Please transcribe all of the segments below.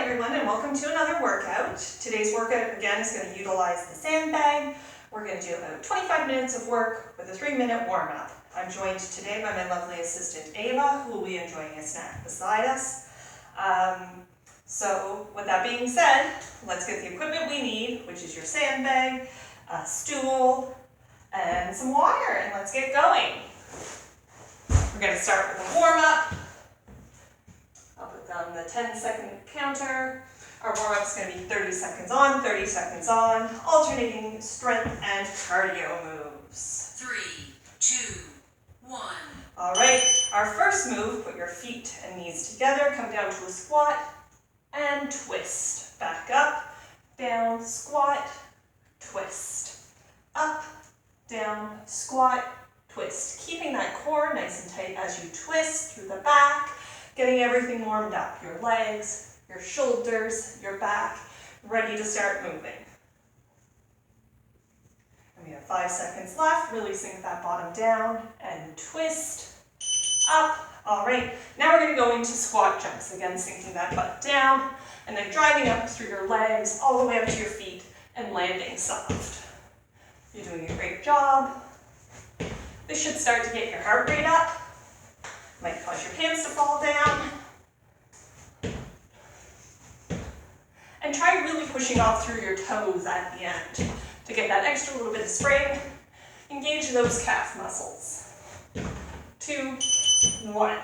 everyone, and welcome to another workout. Today's workout again is going to utilize the sandbag. We're going to do about 25 minutes of work with a 3-minute warm-up. I'm joined today by my lovely assistant Ava, who will be enjoying a snack beside us. So with that being said, let's get the equipment we need, which is your sandbag, a stool, and some water, and let's get going. We're going to start with a warm-up. I'll put down the 10-second counter. Our warm-up is going to be 30 seconds on, 30 seconds on, alternating strength and cardio moves. 3, 2, 1. All right, our first move, put your feet and knees together, come down to a squat and twist. Back up, down, squat, twist. Up, down, squat, twist. Keeping that core nice and tight as you twist through the back, getting everything warmed up, your legs, your shoulders, your back, ready to start moving. And we have 5 seconds left. Really sink that bottom down and twist, up. All right, now we're going to go into squat jumps. Again, sinking that butt down and then driving up through your legs all the way up to your feet and landing soft. You're doing a great job. This should start to get your heart rate up. Might cause your hands to fall down. And try really pushing off through your toes at the end to get that extra little bit of spring. Engage those calf muscles. 2, 1.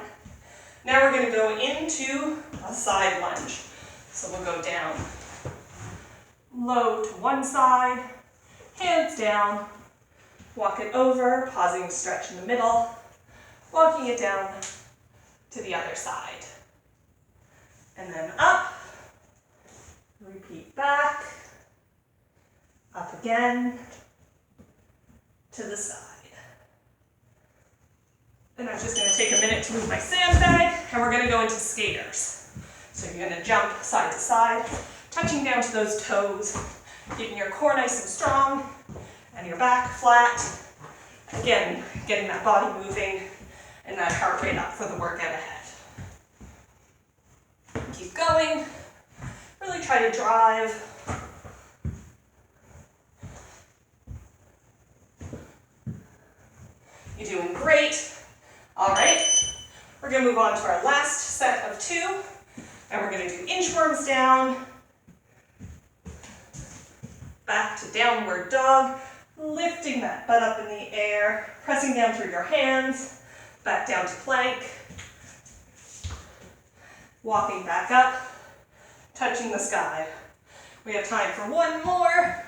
Now we're going to go into a side lunge. So we'll go down low to one side, hands down, walk it over, pausing stretch in the middle, walking it down to the other side. And then up, repeat back, up again, to the side. And I'm just going to take a minute to move my sandbag, and we're going to go into skaters. So you're going to jump side to side, touching down to those toes, keeping your core nice and strong, and your back flat. Again, getting that body moving and that heart rate up for the workout ahead. Keep going. Really try to drive. You're doing great. All right, we're going to move on to our last set of 2, and we're going to do inchworms down, back to downward dog, lifting that butt up in the air, pressing down through your hands, back down to plank, walking back up, touching the sky. We have time for one more.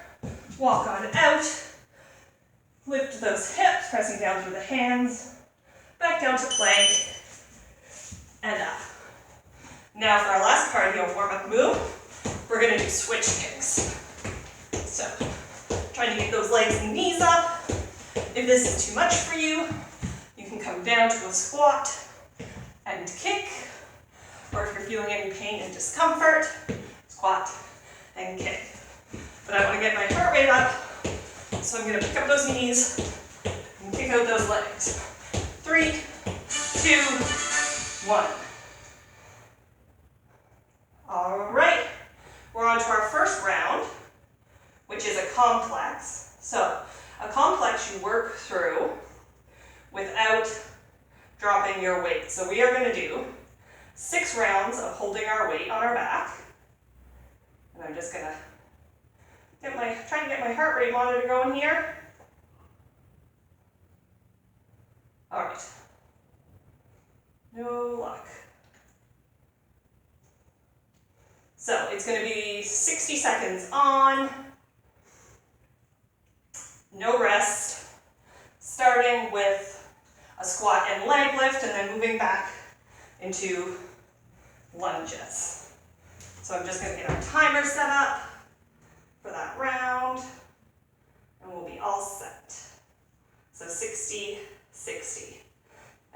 Walk on out, lift those hips, pressing down through the hands, back down to plank, and up. Now for our last cardio warm-up move, we're going to do switch kicks. So, trying to get those legs and knees up. If this is too much for you, you can come down to a squat and kick. Or if you're feeling any pain and discomfort, squat and kick. But I want to get my heart rate up, so I'm going to pick up those knees and kick out those legs. 3, 2, 1. All right, we're on to our first round, which is a complex. So a complex you work through without dropping your weight. So we are going to do 6 rounds of holding our weight on our back. And I'm just going to try to get my heart rate monitor going here. All right. No luck. So it's going to be 60 seconds on, no rest, starting with a squat and leg lift and then moving back into lunges. So I'm just going to get our timer set up for that round, and we'll be all set. So 60, 60.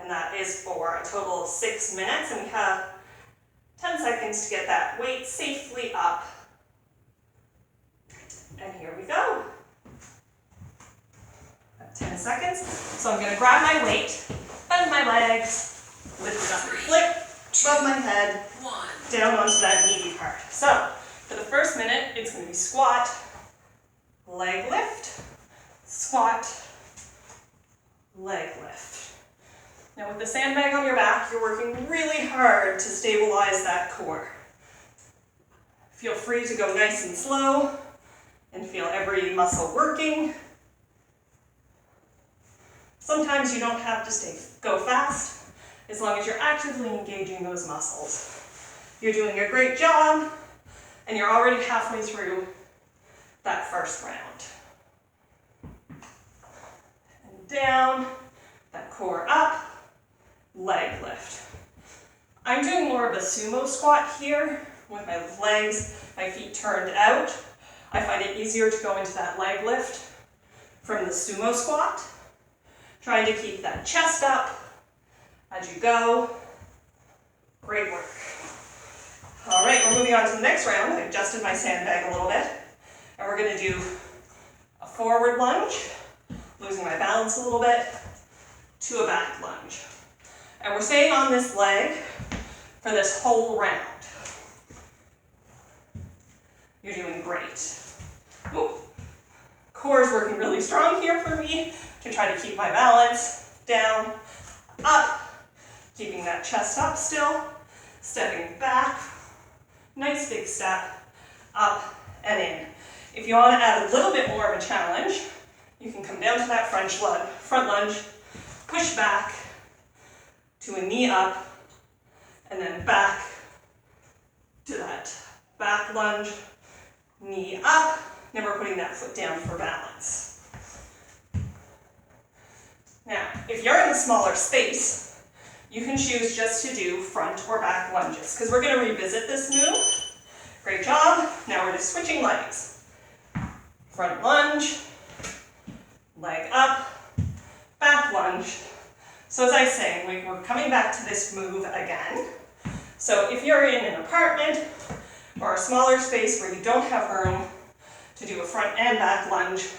And that is for a total of 6 minutes, and we have 10 seconds to get that weight safely up. And here we go. 10 seconds. So I'm going to grab my weight, bend my legs, lift it up, flip, above my head, 1. down onto that meaty part. So, for the first minute, it's going to be squat, leg lift, squat, leg lift. Now with the sandbag on your back, you're working really hard to stabilize that core. Feel free to go nice and slow and feel every muscle working. Sometimes you don't have to go fast as long as you're actively engaging those muscles. You're doing a great job and you're already halfway through that first round. And down, that core up, leg lift. I'm doing more of a sumo squat here with my legs, my feet turned out. I find it easier to go into that leg lift from the sumo squat. Trying to keep that chest up as you go. Great work. All right, we're moving on to the next round. I adjusted my sandbag a little bit. And we're going to do a forward lunge, losing my balance a little bit, to a back lunge. And we're staying on this leg for this whole round. You're doing great. Ooh. Core is working really strong here for me to try to keep my balance. Down, up, keeping that chest up still, stepping back, nice big step, up and in. If you want to add a little bit more of a challenge, you can come down to that front lunge, push back to a knee up, and then back to that back lunge, knee up, never putting that foot down for balance. Now, if you're in a smaller space, you can choose just to do front or back lunges, because we're going to revisit this move. Great job. Now we're just switching legs. Front lunge, leg up, back lunge. So as I was saying, we're coming back to this move again. So if you're in an apartment or a smaller space where you don't have room to do a front and back lunge,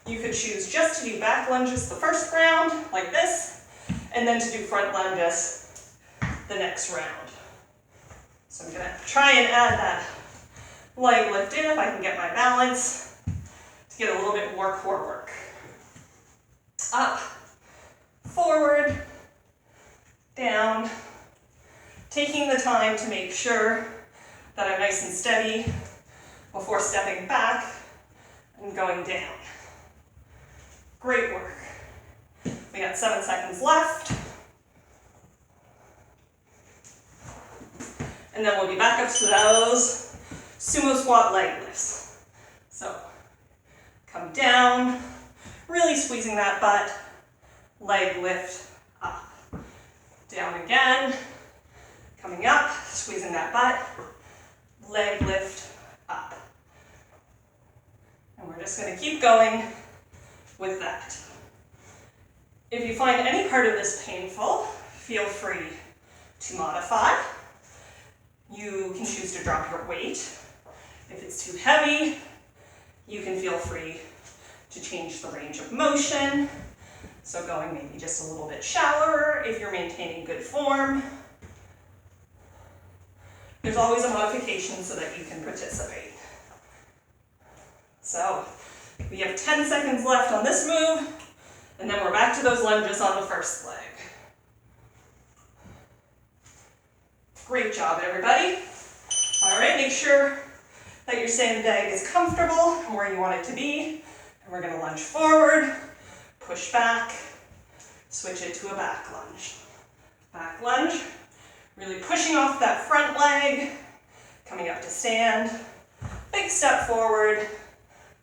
you could choose just to do back lunges the first round, like this, and then to do front lunges the next round. So I'm going to try and add that leg lift in if I can get my balance to get a little bit more core work. Up, forward, down, taking the time to make sure that I'm nice and steady before stepping back and going down. Great work. We got 7 seconds left. And then we'll be back up to those sumo squat leg lifts. So, come down, really squeezing that butt, leg lift up. Down again, coming up, squeezing that butt, leg lift up. And we're just going to keep going with that. If you find any part of this painful, feel free to modify. You can choose to drop your weight. If it's too heavy, you can feel free to change the range of motion. So going maybe just a little bit shallower if you're maintaining good form. There's always a modification so that you can participate. So we have 10 seconds left on this move, and then we're back to those lunges on the first leg. Great job, everybody. All right, make sure that your sandbag is comfortable and where you want it to be. And we're going to lunge forward, push back, switch it to a back lunge. Back lunge, really pushing off that front leg, coming up to stand, big step forward,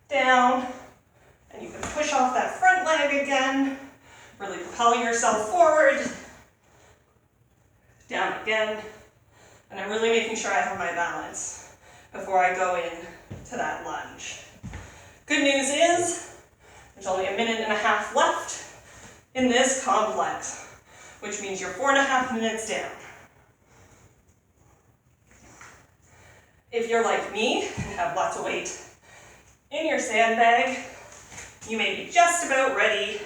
down, and you can push off that front leg again, really propelling yourself forward, down again, and I'm really making sure I have my balance before I go in to that lunge. Good news is, there's only 1.5 minutes left in this complex, which means you're 4.5 minutes down. If you're like me and have lots of weight in your sandbag, you may be just about ready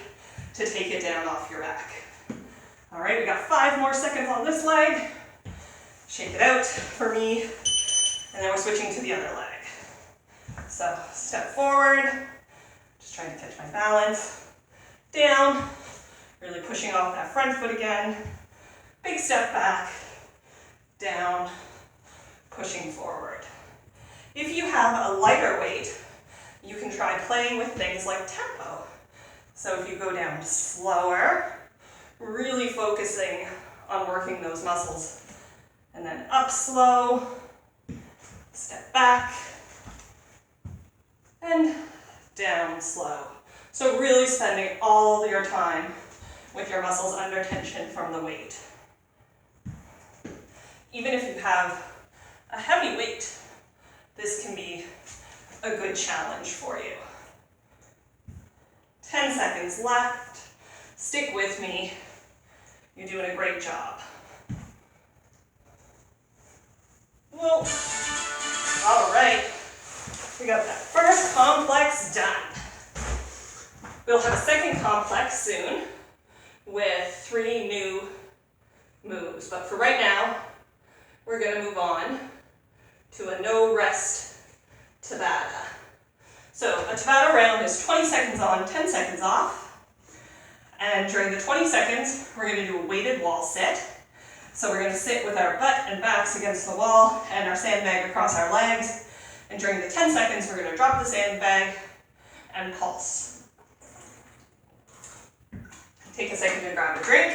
to take it down off your back. All right, we got 5 more seconds on this leg. Shake it out for me, and then we're switching to the other leg. So step forward, just trying to catch my balance, down, really pushing off that front foot again, big step back, down, pushing forward. If you have a lighter weight, you can try playing with things like tempo. So if you go down slower, really focusing on working those muscles, and then up slow, step back, and down slow. So really spending all your time with your muscles under tension from the weight. Even if you have a heavy weight, this can be a good challenge for you. 10 seconds left. Stick with me. You're doing a great job. Well, all right. We got that first complex done. We'll have a second complex soon with 3 new moves. But for right now, we're going to move on to a no rest Tabata. So a Tabata round is 20 seconds on, 10 seconds off. And during the 20 seconds, we're going to do a weighted wall sit. So we're going to sit with our butt and backs against the wall and our sandbag across our legs. And during the 10 seconds, we're going to drop the sandbag and pulse. Take a second to grab a drink.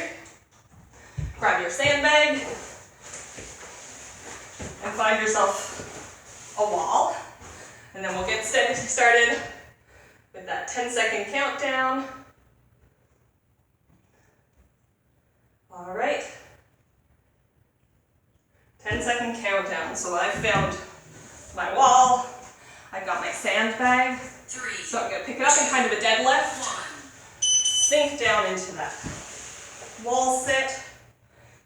Grab your sandbag. And find yourself a wall. And then we'll get started with that 10-second countdown. All right. 10-second countdown. So I found my wall. I've got my sandbag. 3. So I'm going to pick it up in kind of a deadlift. 1. Sink down into that wall sit.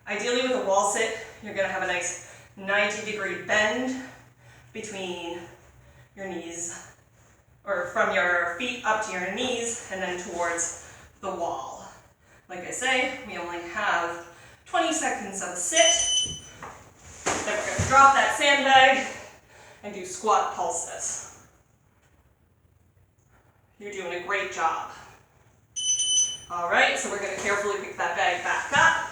Ideally with a wall sit, you're going to have a nice 90-degree bend between your knees, or from your feet up to your knees and then towards the wall. Like I say, we only have 20 seconds of a sit. Then we're going to drop that sandbag and do squat pulses. You're doing a great job. All right, so we're going to carefully pick that bag back up.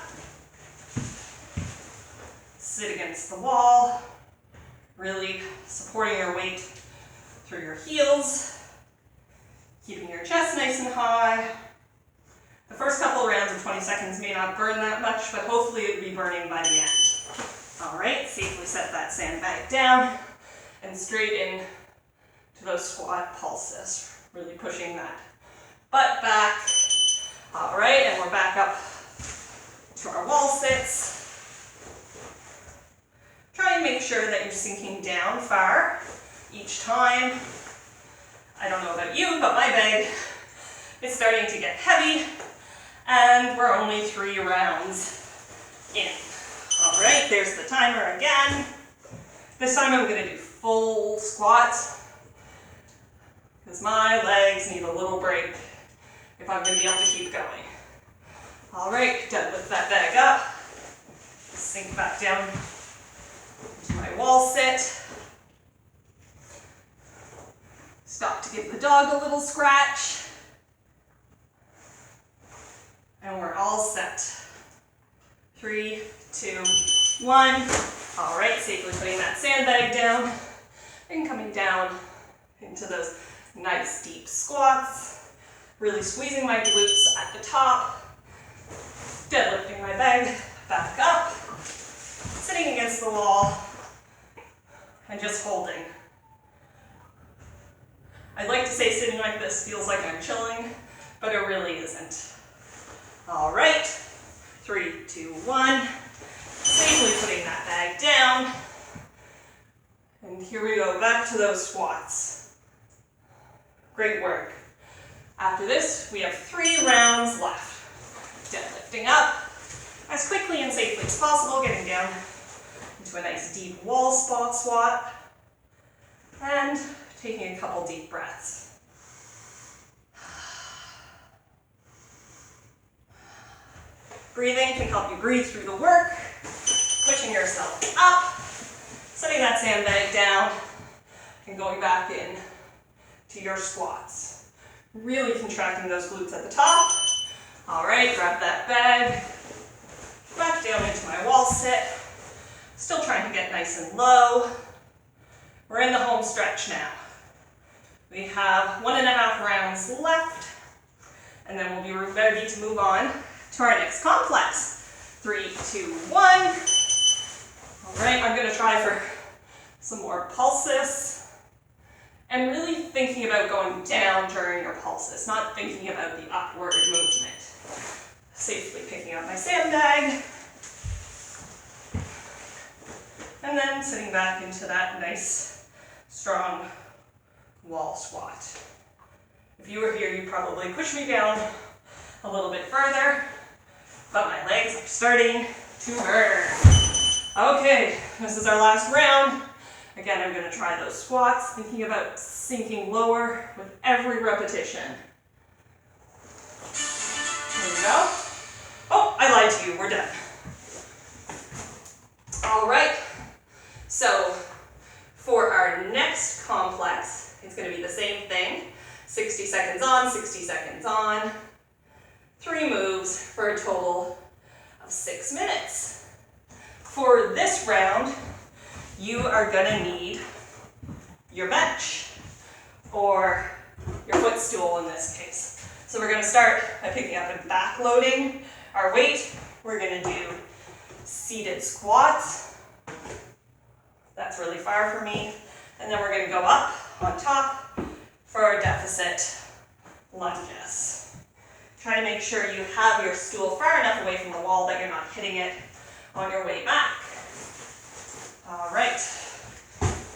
Sit against the wall, really supporting your weight through your heels, keeping your chest nice and high. The first couple rounds of 20 seconds may not burn that much, but hopefully it'll be burning by the end. All right, safely set that sandbag down and straight in to those squat pulses, really pushing that butt back. All right, and we're back up to our wall sits. Try and make sure that you're sinking down far each time. I don't know about you, but my bag is starting to get heavy, and we're only 3 rounds in. All right, there's the timer again. This time I'm going to do full squats because my legs need a little break if I'm going to be able to keep going. All right, deadlift that bag up. Sink back down to my wall sit. Stop to give the dog a little scratch. And we're all set. 3, 2, 1. All right, safely putting that sandbag down and coming down into those nice deep squats. Really squeezing my glutes at the top. Deadlifting my bag back up. Sitting against the wall and just holding. I'd like to say sitting like this feels like I'm chilling, but it really isn't. All right, 3, 2, 1. Safely putting that bag down. And here we go, back to those squats. Great work. After this, we have 3 rounds left. Deadlifting up as quickly and safely as possible, getting down into a nice deep wall spot squat. And taking a couple deep breaths. Breathing can help you breathe through the work, pushing yourself up, setting that sandbag down, and going back in to your squats. Really contracting those glutes at the top. All right, grab that bag, back down into my wall sit. Still trying to get nice and low. We're in the home stretch now. We have 1.5 rounds left, and then we'll be ready to move on to our next complex. 3, 2, 1. All right, I'm gonna try for some more pulses, and really thinking about going down during your pulses, not thinking about the upward movement. Safely picking up my sandbag, and then sitting back into that nice, strong wall squat. If you were here, you'd probably push me down a little bit further, but my legs are starting to burn. Okay, this is our last round. Again, I'm gonna try those squats, thinking about sinking lower with every repetition. There we go. Oh, I lied to you, we're done. All right, so for our next complex, it's gonna be the same thing. 60 seconds on, 60 seconds on. 3 moves for a total of 6 minutes. For this round, you are gonna need your bench, or your footstool in this case. So we're gonna start by picking up and back loading our weight. We're gonna do seated squats. That's really far for me. And then we're gonna go up on top for our deficit lunges. Try to make sure you have your stool far enough away from the wall that you're not hitting it on your way back. All right,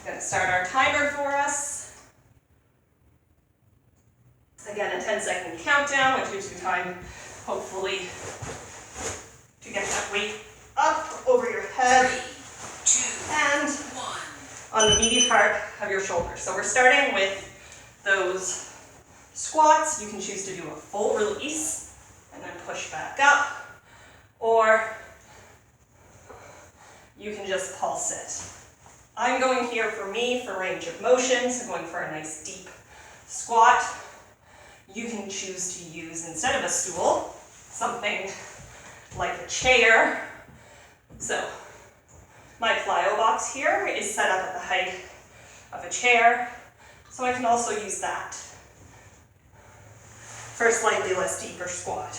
gonna start our timer for us. Again, a 10-second countdown, which gives you time, hopefully, to get that weight up over your head 3, 2, and 1. on the meaty part of your shoulders. So we're starting with those squats. You can choose to do a full release and then push back up, or you can just pulse it. I'm going here for me for range of motion, so going for a nice deep squat. You can choose to use, instead of a stool, something like a chair. So my plyo box here is set up at the height of a chair, so I can also use that for a slightly less deeper squat.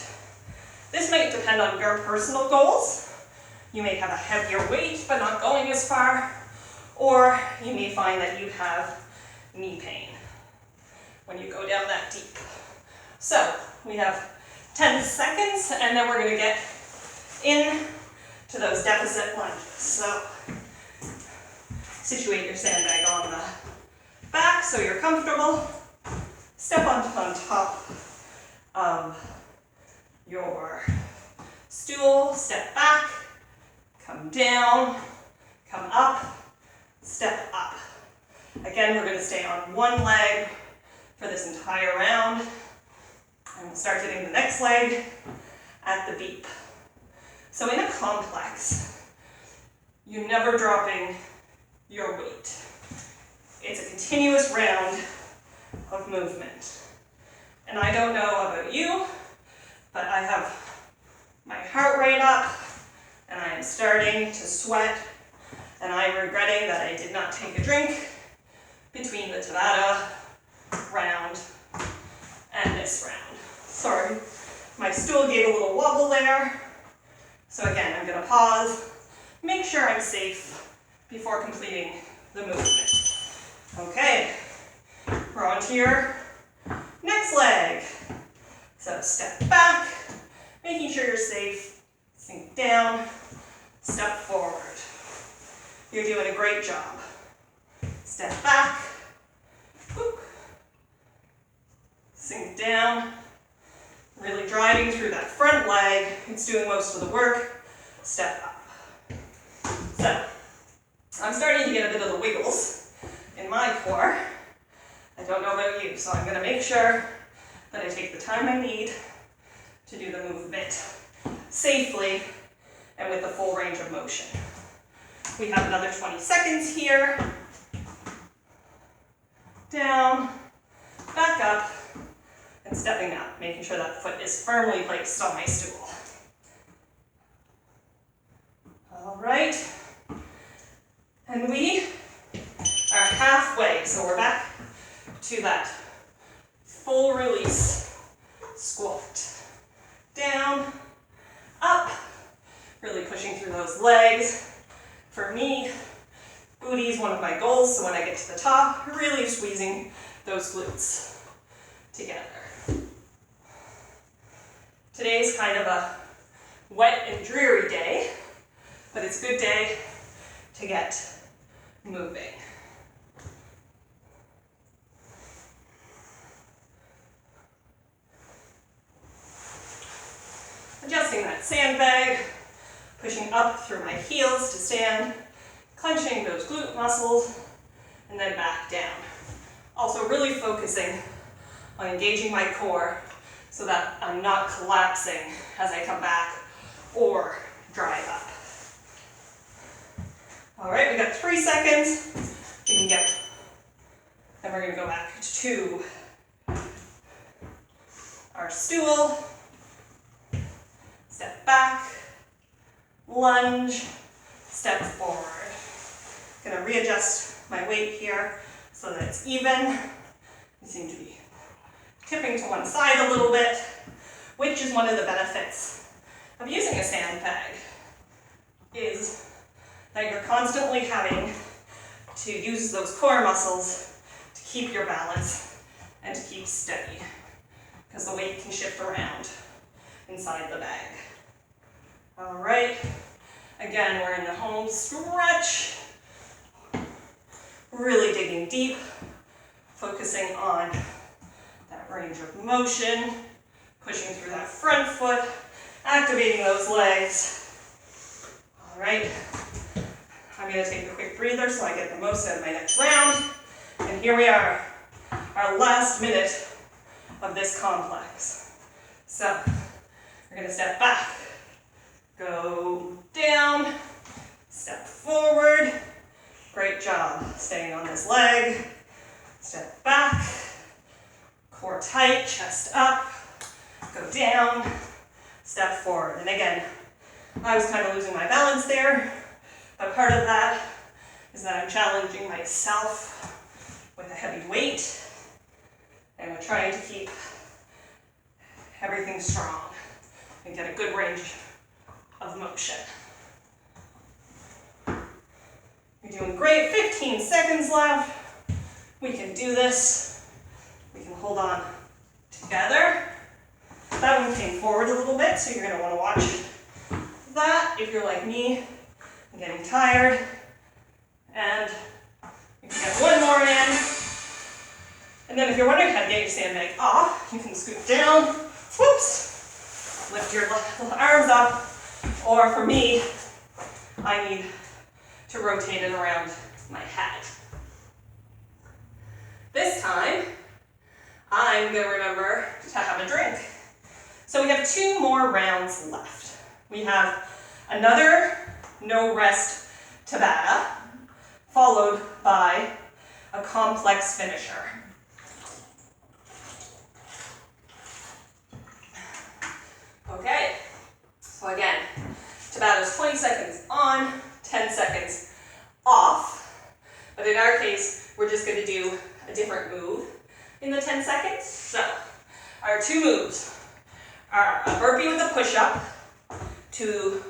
This might depend on your personal goals. You may have a heavier weight but not going as far, or you may find that you have knee pain when you go down that deep. So we have 10 seconds, and then we're gonna get in to those deficit lunges. So situate your sandbag on the back so you're comfortable. Step on top of your stool, step back, come down, come up, step up. Again, we're going to stay on one leg for this entire round, and we'll start hitting the next leg at the beep. So in a complex, you're never dropping your weight. It's a continuous round of movement. And I don't know about you, but I have my heart rate up, and I am starting to sweat, and I'm regretting that I did not take a drink between the Tabata round and this round. Sorry, my stool gave a little wobble there. So again, I'm gonna pause, make sure I'm safe before completing the movement. Okay, we're on to your next leg. So step back, making sure you're safe, sink down, step forward. You're doing a great job. Step back, whoop, sink down, really driving through that front leg. It's doing most of the work. Step up. So, I'm starting to get a bit of the wiggles in my core. I don't know about you, so I'm going to make sure that I take the time I need to do the movement safely and with the full range of motion. We have another 20 seconds here. Down, back up, and stepping up, making sure that foot is firmly placed on my stool. All right. And we are halfway, so we're back to that full release squat. Down, up, really pushing through those legs. For me, booty is one of my goals, so when I get to the top, really squeezing those glutes together. Today's kind of a wet and dreary day, but it's a good day to get moving. Adjusting that sandbag, pushing up through my heels to stand, clenching those glute muscles, and then back down. Also really focusing on engaging my core so that I'm not collapsing as I come back or drive up. All right, we got 3 seconds. We can get, then we're gonna go back to our stool. Step back, lunge, step forward. Gonna readjust my weight here so that it's even. I seem to be tipping to one side a little bit, which is one of the benefits of using a sandbag, is that you're constantly having to use those core muscles to keep your balance and to keep steady, because the weight can shift around inside the bag. All right, again, we're in the home stretch, really digging deep, focusing on that range of motion, pushing through that front foot, activating those legs. All right, I'm gonna take a quick breather so I get the most out of my next round. And here we are, our last minute of this complex. So, we're gonna step back, go down, step forward. Great job staying on this leg. Step back, core tight, chest up, go down, step forward. And again, I was kind of losing my balance there, but part of that is that I'm challenging myself with a heavy weight, and I'm trying to keep everything strong and get a good range of motion. You're doing great, 15 seconds left. We can do this. We can hold on together. That one came forward a little bit, so you're gonna wanna watch that if you're like me and getting tired. And you can get one more in. And then if you're wondering how to get your sandbag off, you can scoot down, whoops, lift your arms up, or for me, I need to rotate it around my head. This time, I'm gonna remember to have a drink. So we have 2 more rounds left. We have another no rest Tabata, followed by a complex finisher. Okay, so again, Tabata's 20 seconds on, 10 seconds off, but in our case, we're just gonna do a different move in the 10 seconds. So, our 2 moves are a burpee with a push-up to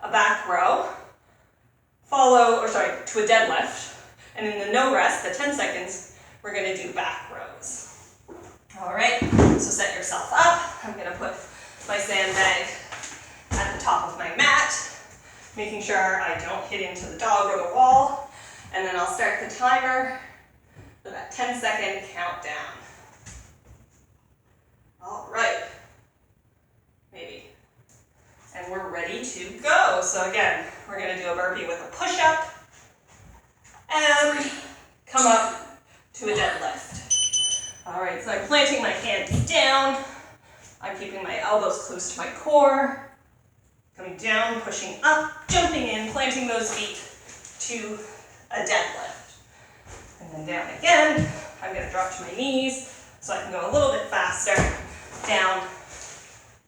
a back row, to a deadlift, and in the no rest, the 10 seconds, we're gonna do back rows. All right, so set yourself up. I'm gonna put my sandbag at the top of my mat, making sure I don't hit into the dog or the wall, and then I'll start the timer for that 10-second countdown. All right, maybe. And we're ready to go. So again, we're gonna do a burpee with a push-up, and come up to a deadlift. All right, so I'm planting my hands down. I'm keeping my elbows close to my core. Coming down, pushing up, jumping in, planting those feet, to a deadlift. And then down again. I'm gonna drop to my knees so I can go a little bit faster. Down,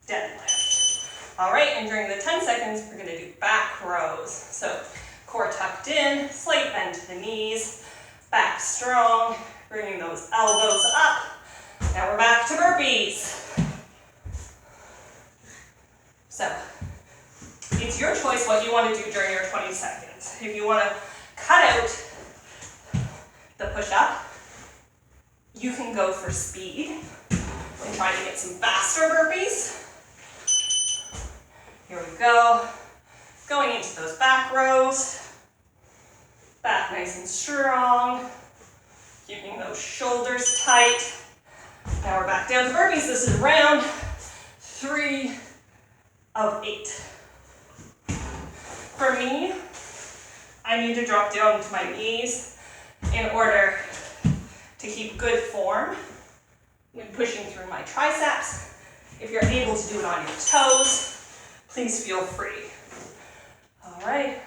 deadlift. All right, and during the 10 seconds, we're gonna do back rows. So core tucked in, slight bend to the knees, back strong, bringing those elbows up. Now we're back to burpees. So, it's your choice what you want to do during your 20 seconds. If you want to cut out the push-up, you can go for speed and try to get some faster burpees. Here we go. Going into those back rows. Back nice and strong. Keeping those shoulders tight. Now we're back down to burpees. This is round 3 of 8. For me, I need to drop down to my knees in order to keep good form when pushing through my triceps. If you're able to do it on your toes, please feel free. All right,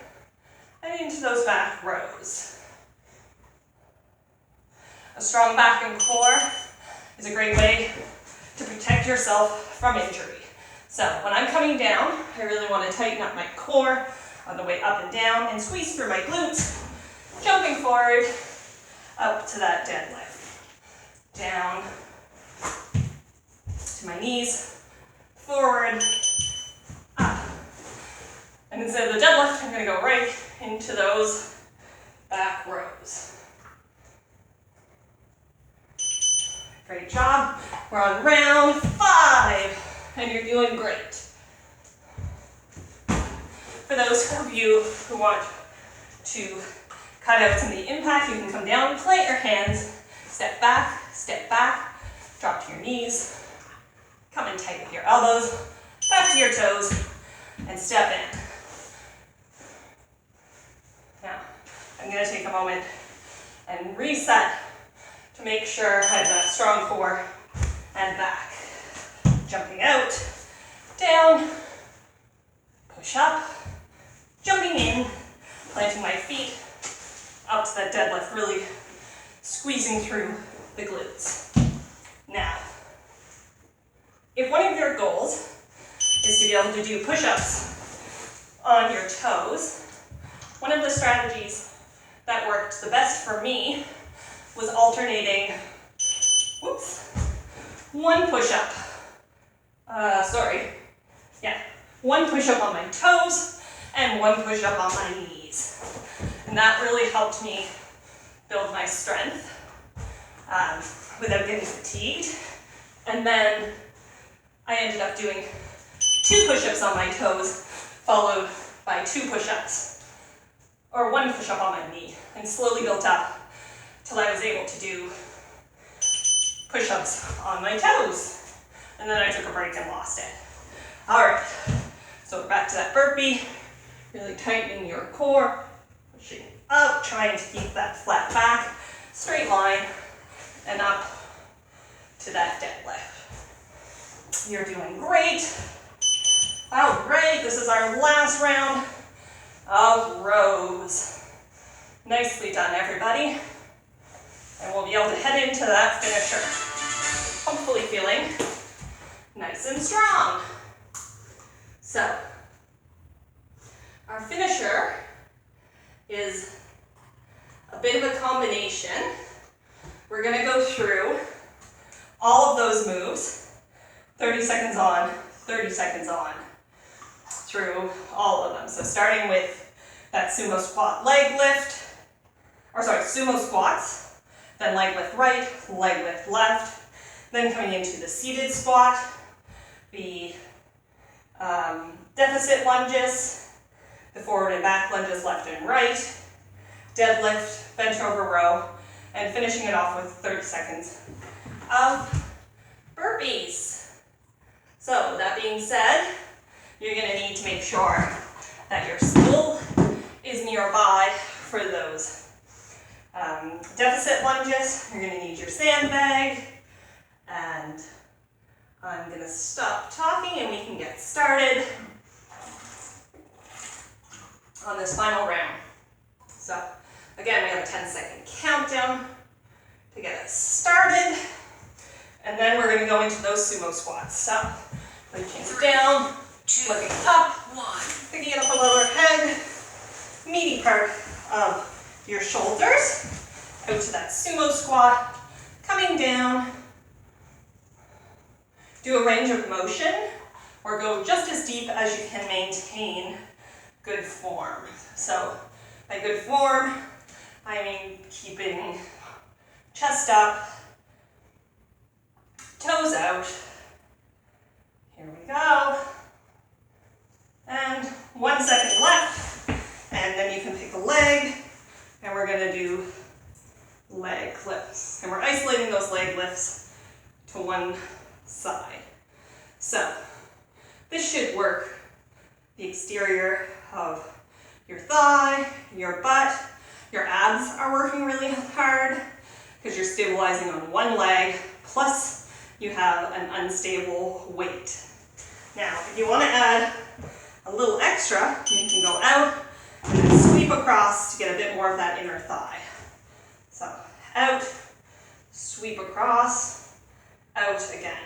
and into those back rows. A strong back and core is a great way to protect yourself from injury. So when I'm coming down, I really want to tighten up my core on the way up and down and squeeze through my glutes, jumping forward up to that deadlift. Down to my knees, forward, up. And instead of the deadlift, I'm going to go right into those back rows. Great job. We're on round 5. And you're doing great. For those of you who want to cut out some of the impact, you can come down, plant your hands, step back, drop to your knees, come in tight with your elbows, back to your toes, and step in. Now, I'm going to take a moment and reset to make sure I have that strong core and back. Jumping out, down, push up, jumping in, planting my feet up to that deadlift, really squeezing through the glutes. Now, if one of your goals is to be able to do push-ups on your toes, one of the strategies that worked the best for me was alternating, one push-up. One push-up on my toes and one push-up on my knees. And that really helped me build my strength without getting fatigued. And then I ended up doing 2 push-ups on my toes, followed by 2 push-ups, or 1 push-up on my knee, and slowly built up till I was able to do push-ups on my toes. And then I took a break and lost it. All right, so we're back to that burpee, really tightening your core, pushing up, trying to keep that flat back, straight line, and up to that deadlift. You're doing great. All right, this is our last round of rows. Nicely done, everybody. And we'll be able to head into that finisher, hopefully feeling nice and strong. So, our finisher is a bit of a combination. We're going to go through all of those moves, 30 seconds on, 30 seconds on, through all of them. So starting with that sumo squat leg lift, sumo squats, then leg lift right, leg lift left, then coming into the seated squat, the deficit lunges, the forward and back lunges left and right, deadlift, bench over row, and finishing it off with 30 seconds of burpees. So that being said, you're going to need to make sure that your stool is nearby for those deficit lunges. You're going to need your sandbag, and I'm going to stop talking and we can get started on this final round. So again, we have a 10-second countdown to get us started. And then we're gonna go into those sumo squats. So, reaching down, 2, looking up, 1. picking it up above our head, meaty part of your shoulders, out to that sumo squat, coming down. Do a range of motion, or go just as deep as you can maintain good form. So, by good form, I mean keeping chest up, toes out. Here we go. And 1 second left. And then you can pick a leg. And we're gonna do leg lifts. And we're isolating those leg lifts to one side. So, this should work the exterior of your thigh, your butt. Your abs are working really hard because you're stabilizing on one leg, plus you have an unstable weight. Now, if you want to add a little extra, you can go out and then sweep across to get a bit more of that inner thigh. So, out, sweep across, out again.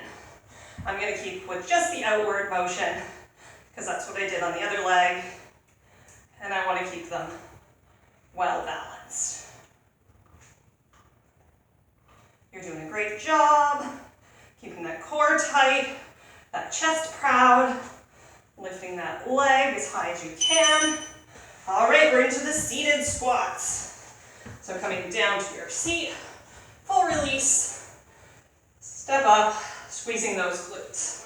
I'm going to keep with just the outward motion because that's what I did on the other leg, and I want to keep them well balanced. You're doing a great job, keeping that core tight, that chest proud, lifting that leg as high as you can. All right, we're into the seated squats. So coming down to your seat, full release, step up, squeezing those glutes.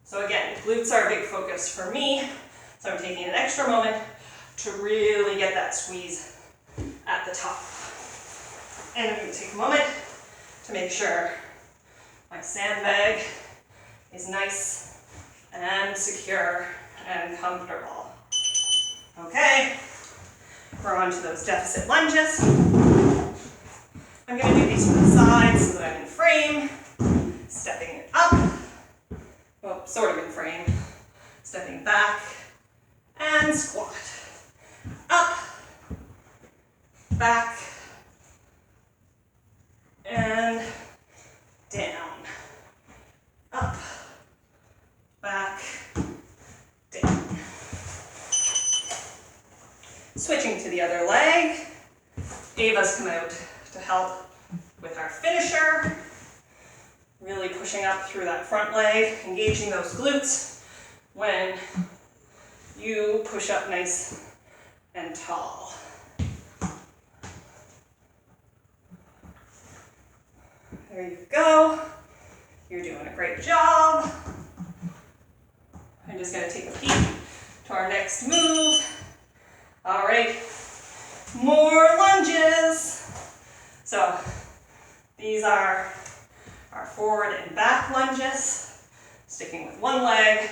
So again, glutes are a big focus for me, so I'm taking an extra moment to really get that squeeze at the top. And I'm going to take a moment to make sure my sandbag is nice and secure and comfortable. Okay, we're on to those deficit lunges. I'm going to do these from the side so that I'm in frame, stepping up, well, sort of in frame, stepping back, and squat. Up, back, and down. Up, back, down. Switching to the other leg. Ava's come out to help with our finisher. Really pushing up through that front leg, engaging those glutes when you push up nice and tall. There you go. You're doing a great job. I'm just going to take a peek to our next move. All right, more lunges. So these are our forward and back lunges, sticking with one leg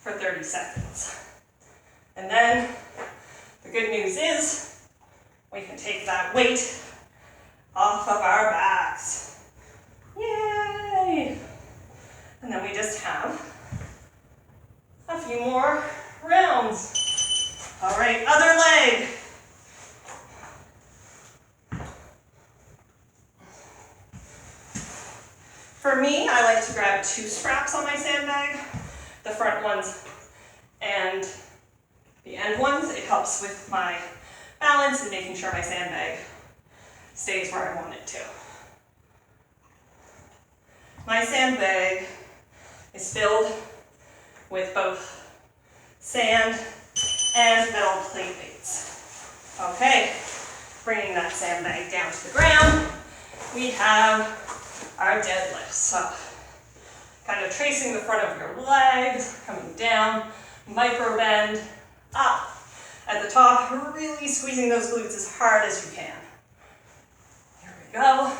for 30 seconds. And then the good news is we can take that weight off of our backs. Yay! And then we just have a few more rounds. All right, other leg. For me, I like to grab 2 straps on my sandbag, the front ones and the end ones. It helps with my balance and making sure my sandbag stays where I want it to. My sandbag is filled with both sand and metal plate weights. Okay, bringing that sandbag down to the ground, we have our deadlift. So, kind of tracing the front of your legs, coming down, micro bend, up. At the top, really squeezing those glutes as hard as you can. Here we go.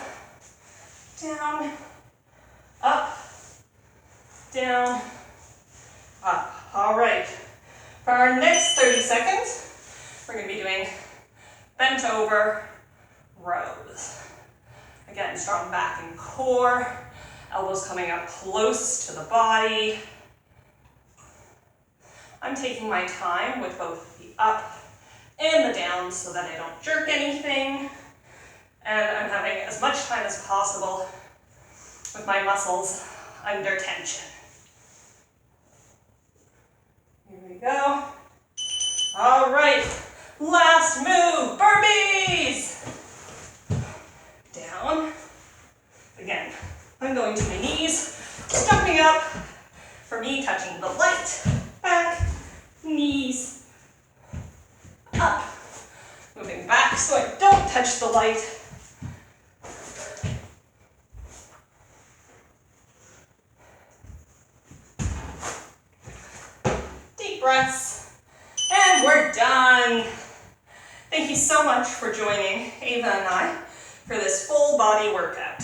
Down, up, down, up. All right. For our next 30 seconds, we're going to be doing bent over rows. Again, strong back and core, elbows coming up close to the body. I'm taking my time with both the up and the down so that I don't jerk anything. And I'm having as much time as possible with my muscles under tension. Here we go. All right, last move, burpees. Down. Again, I'm going to my knees, jumping up, for me touching the light, back, knees, up. Moving back so I don't touch the light. Deep breaths, and we're done. Thank you so much for joining Ava and I for this full body workout.